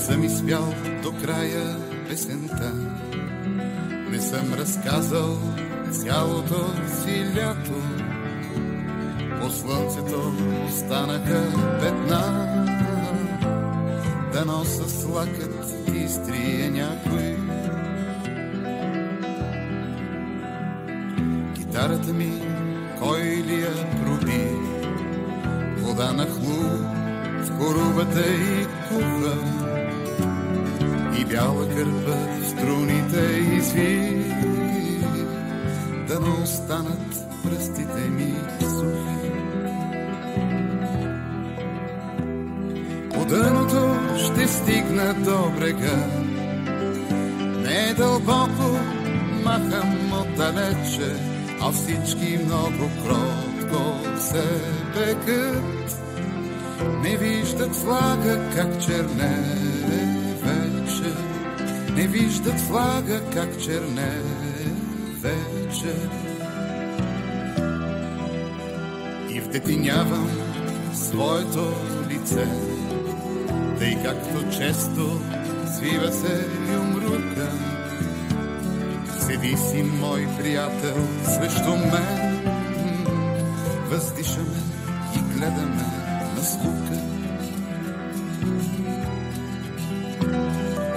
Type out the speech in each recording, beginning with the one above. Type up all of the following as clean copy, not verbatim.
съм изпял до края песента, не съм разказал цялото си лято. По слънцето останаха петна, да носа с лакът ти изтрие някой. Гитарата ми кой ли я проби, вода нахлу в корубата и куха, и бяла кърпа в струните изви, да не останат пръстите ми сухи. По дъното ще стигна до брега, не дълбоко, махам отдалече, а всички много кротко се пекат. Не виждат флага как черне вече, не виждат флага как черне вече. И вдетинявам своето лице, тъй както често свива се юмрука. Седи си, мой приятел, срещу мен, въздишаме и гледаме на скука.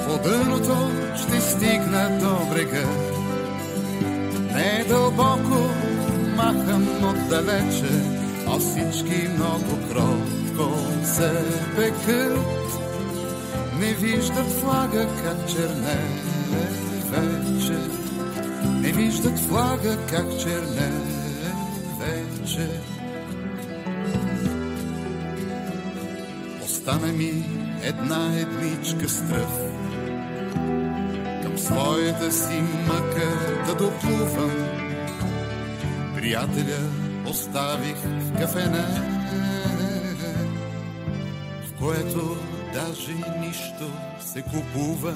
По дъното ще стигна до брега, не дълбоко, махам отдалече, а всички много кротко се пекат. Не виждат флага как черне вече, не виждат флага как черне вече. Остана ми една едничка стръв, към своята си мъка да доплувам. Приятеля оставих в кафене, в което даже нищо се купува.